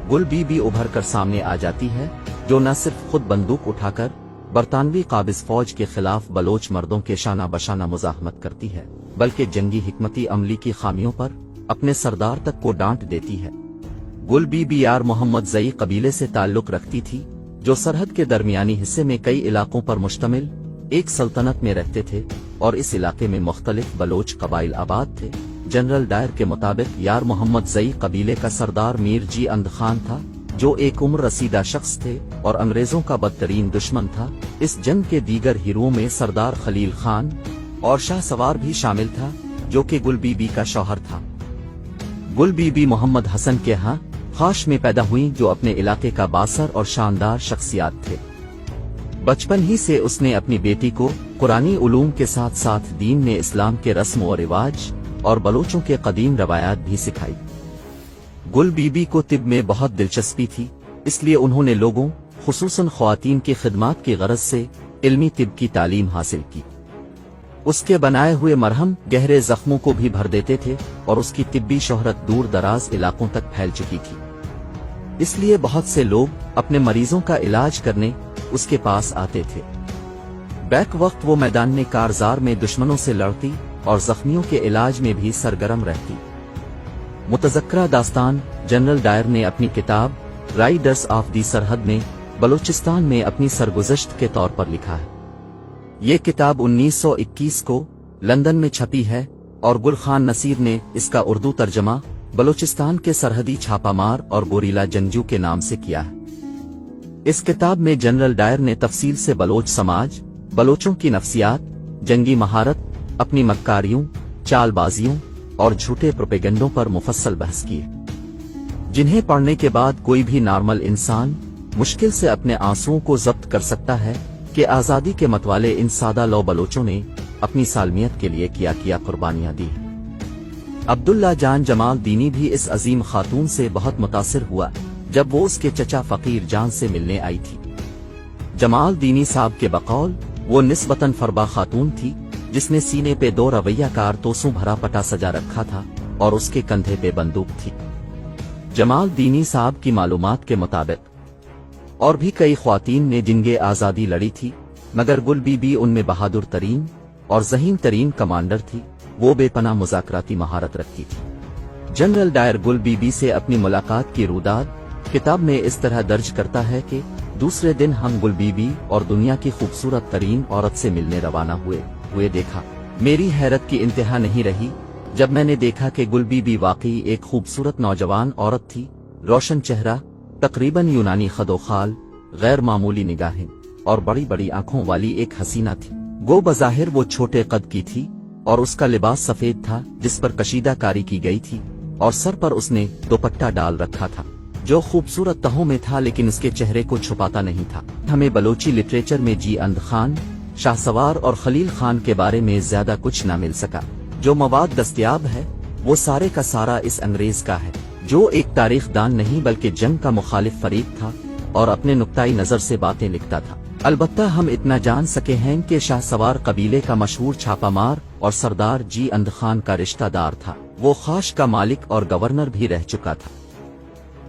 गुल बीबी उभर कर सामने आ जाती है, जो न सिर्फ खुद बंदूक उठाकर बरतानवी काबिज फौज के खिलाफ बलोच मर्दों के शाना बशाना मुजाहमत करती है, बल्कि जंगी हिकमती अमली की खामियों पर अपने सरदार तक को डांट देती है। गुल बीबी यार मोहम्मद जई कबीले से ताल्लुक रखती थी, जो सरहद के दरमियानी हिस्से में कई इलाकों पर मुश्तमिल एक सल्तनत में रहते थे और इस इलाके में मुख्तलिफ बलोच कबाइल आबाद थे। जनरल डायर के मुताबिक यार मोहम्मद जई कबीले का सरदार मीर जी अंद खान था, जो एक उम्र रसीदा शख्स थे और अंग्रेजों का बदतरीन दुश्मन था। इस जंग के दीगर हीरों में सरदार खलील खान और शाह सवार भी शामिल था, जो कि गुल बीबी का शौहर था। गुल बीबी मोहम्मद हसन के यहाँ खाश में पैदा हुई, जो अपने इलाके का बासर और शानदार शख्सियत थे। बचपन ही से उसने अपनी बेटी को कुरानी उलूम के साथ साथ दीन में इस्लाम के रस्म और रिवाज और बलोचों के कदीम रवायात भी सिखाई। गुल बीबी को तिब में बहुत दिलचस्पी थी, इसलिए उन्होंने लोगों खुसूसन ख्वातीन की खिदमात की गरज से इल्मी तिब की तालीम हासिल की। उसके बनाए हुए मरहम गहरे जख्मों को भी भर देते थे और उसकी तिब्बी शोहरत दूर दराज इलाकों तक फैल चुकी थी। इसलिए बहुत से लोग अपने मरीजों का इलाज करने उसके पास आते थे। बैक वक्त वो मैदान में कारजार में दुश्मनों से लड़ती और जख्मियों के इलाज में भी सरगर्म रहती। मुतज़क्करा दास्तान जनरल डायर ने अपनी किताब राइडर्स ऑफ दी सरहद में बलूचिस्तान में अपनी सरगुज़श्त के तौर पर लिखा है। ये किताब 1921 को लंदन में छपी है और गुल खान नसीर ने इसका उर्दू तर्जमा बलूचिस्तान के सरहदी छापामार और गोरीला जंगजू के नाम से किया है। इस किताब में जनरल डायर ने तफसील से बलोच समाज, बलोचों की नफ्सियात, जंगी महारत, अपनी मक्कारियों, चालबाजियों और झूठे प्रोपेगेंडों पर मुफस्सल बहस की है, जिन्हें पढ़ने के बाद कोई भी नॉर्मल इंसान मुश्किल से अपने आंसुओं को जब्त कर सकता है कि आज़ादी के मतवाले इन सादा लो बलोचों ने अपनी सालमियत के लिए क्या कुर्बानियां दी। अब्दुल्ला जान जमाल दीनी भी इस अजीम खातून से बहुत मुतासिर हुआ जब वो उसके चचा फकीर जान से मिलने आई थी। जमाल दीनी साहब के बकौल वो निस्बतन फरबा खातून थी, जिसने सीने पे 2 रवैया कारतूसों भरा पटा सजा रखा था और उसके कंधे पे बंदूक थी। जमाल दीनी साहब की मालूमात के मुताबिक और भी कई ख्वातीन ने जिनगे आज़ादी लड़ी थी, मगर गुल बीबी उनमें बहादुर तरीन और ज़हीन तरीन कमांडर थी। वो बेपनाह मुज़ाकराती महारत रखती थी। जनरल डायर गुल बीबी से अपनी मुलाकात की रुदाद किताब में इस तरह दर्ज करता है कि दूसरे दिन हम गुल बीबी और दुनिया की खूबसूरत तरीन औरत से मिलने रवाना हुए देखा। मेरी हैरत की इंतहा नहीं रही जब मैंने देखा कि गुल बीबी वाकई एक खूबसूरत नौजवान औरत थी। रोशन चेहरा, तकरीबन यूनानी खदोखाल, गैर मामूली निगाहें और बड़ी बड़ी आंखों वाली एक हसीना थी। गो बज़ाहिर वो छोटे कद की थी और उसका लिबास सफेद था, जिस पर कशीदाकारी की गई थी, और सर पर उसने दुपट्टा डाल रखा था जो खूबसूरत तहों में था, लेकिन उसके चेहरे को छुपाता नहीं था। हमें बलोची लिटरेचर में जी अंद खान, शाह सवार और खलील खान के बारे में ज्यादा कुछ न मिल सका। जो मवाद दस्तयाब है वो सारे का सारा इस अंग्रेज का है, जो एक तारीख दान नहीं बल्कि जंग का मुखालिफ फरीक था और अपने नुक्ताई नजर से बातें लिखता था। अलबत्ता हम इतना जान सके हैं कि शाह सवार कबीले का मशहूर छापामार और सरदार जी अंद खान का रिश्तेदार था। वो खाश का मालिक और गवर्नर भी रह चुका था।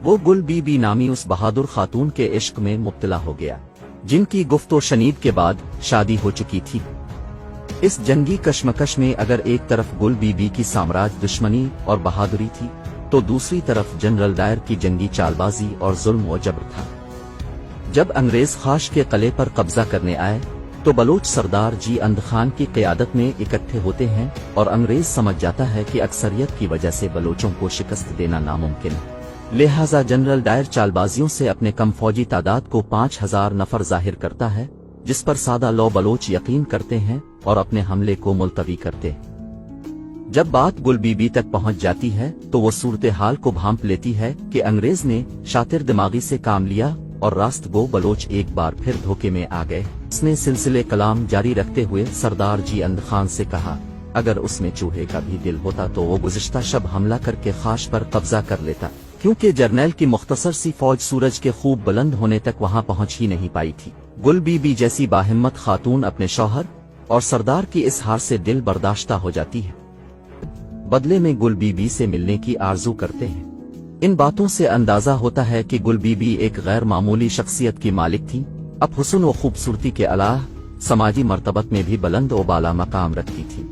वो गुल बीबी नामी उस बहादुर खातून के इश्क में मुब्तला हो गया, जिनकी गुफ्तो शनीद के बाद शादी हो चुकी थी। इस जंगी कश्मकश में अगर एक तरफ गुल बीबी की साम्राज्य दुश्मनी और बहादुरी थी, तो दूसरी तरफ जनरल डायर की जंगी चालबाजी और जुल्म व जबर था। जब अंग्रेज खाश के किले पर कब्जा करने आए तो बलोच सरदार जी अंद खान की क़यादत में इकट्ठे होते हैं और अंग्रेज समझ जाता है कि अक्सरियत की वजह से बलोचों को शिकस्त देना नामुमकिन है। लिहाजा जनरल डायर चालबाजियों से अपने कम फौजी तादाद को 5000 नफर जाहिर करता है, जिस पर सादा लो बलोच यकीन करते हैं और अपने हमले को मुलतवी करते हैं। जब बात गुल बीबी तक पहुंच जाती है तो वो सूरत हाल को भांप लेती है कि अंग्रेज ने शातिर दिमागी से काम लिया और रास्त गो बलोच एक बार फिर धोखे में आ गए। उसने सिलसिले कलाम जारी रखते हुए सरदार जी अंद खान से कहा, अगर उसमें चूहे का भी दिल होता तो वो गुज़िश्ता शब हमला करके खाश पर कब्जा कर लेता, क्योंकि जर्नैल की मुख्तसर सी फौज सूरज के खूब बुलंद होने तक वहां पहुंच ही नहीं पाई थी। गुल बीबी जैसी बाहिम्मत खातून अपने शौहर और सरदार की इस हार से दिल बर्दाश्ता हो जाती है। बदले में गुल बीबी से मिलने की आरजू करते हैं। ان باتوں سے اندازہ ہوتا ہے کہ گل بی بی ایک غیر معمولی شخصیت کی مالک تھی، اب حسن و خوبصورتی کے علاوہ سماجی مرتبت میں بھی بلند و بالا مقام رکھتی تھی۔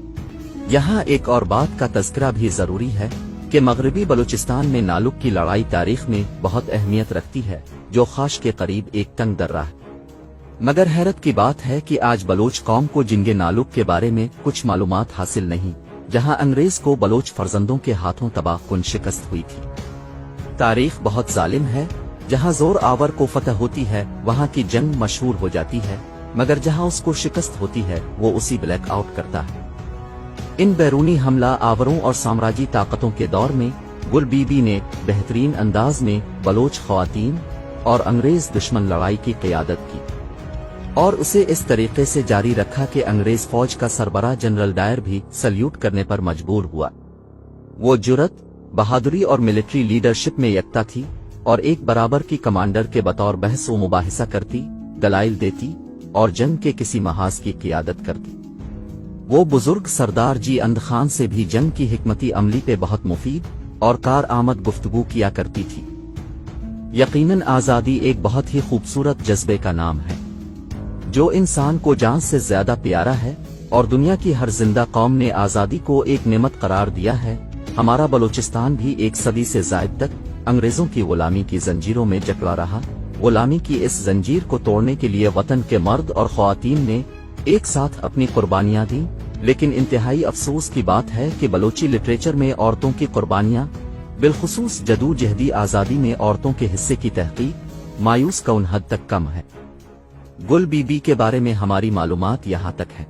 یہاں ایک اور بات کا تذکرہ بھی ضروری ہے کہ مغربی بلوچستان میں نالک کی لڑائی تاریخ میں بہت اہمیت رکھتی ہے، جو خاش کے قریب ایک تنگ درہ ہے۔ مگر حیرت کی بات ہے کہ آج بلوچ قوم کو جنگ نالک کے بارے میں کچھ معلومات حاصل نہیں، جہاں انگریز کو بلوچ فرزندوں کے ہاتھوں تباہ کن شکست ہوئی تھی۔ تاریخ بہت ظالم ہے، جہاں زور آور کو فتح ہوتی ہے وہاں کی جنگ مشہور ہو جاتی ہے، مگر جہاں اس کو شکست ہوتی ہے وہ اسی بلیک آؤٹ کرتا ہے۔ ان بیرونی حملہ آوروں اور سامراجی طاقتوں کے دور میں گل بی بی نے بہترین انداز میں بلوچ خواتین اور انگریز دشمن لڑائی کی قیادت کی، اور اسے اس طریقے سے جاری رکھا کہ انگریز فوج کا سربراہ جنرل ڈائر بھی سلیوٹ کرنے پر مجبور ہوا۔ وہ جرأت، بہادری اور ملٹری لیڈرشپ میں یکتا تھی، اور ایک برابر کی کمانڈر کے بطور بحث و مباحثہ کرتی، دلائل دیتی اور جنگ کے کسی محاذ کی قیادت کرتی۔ وہ بزرگ سردار جی اند خان سے بھی جنگ کی حکمتی عملی پہ بہت مفید اور کارآمد گفتگو کیا کرتی تھی۔ یقیناً آزادی ایک بہت ہی خوبصورت جذبے کا نام ہے، جو انسان کو جان سے زیادہ پیارا ہے، اور دنیا کی ہر زندہ قوم نے آزادی کو ایک نعمت قرار دیا ہے۔ ہمارا بلوچستان بھی ایک صدی سے زائد تک انگریزوں کی غلامی کی زنجیروں میں جکڑا رہا۔ غلامی کی اس زنجیر کو توڑنے کے لیے وطن کے مرد اور خواتین نے ایک ساتھ اپنی قربانیاں دیں، لیکن انتہائی افسوس کی بات ہے کہ بلوچی لٹریچر میں عورتوں کی قربانیاں، بالخصوص جدوجہدی آزادی میں عورتوں کے حصے کی تحقیق مایوس کن حد تک کم ہے۔ گل بی بی کے بارے میں ہماری معلومات یہاں تک ہے۔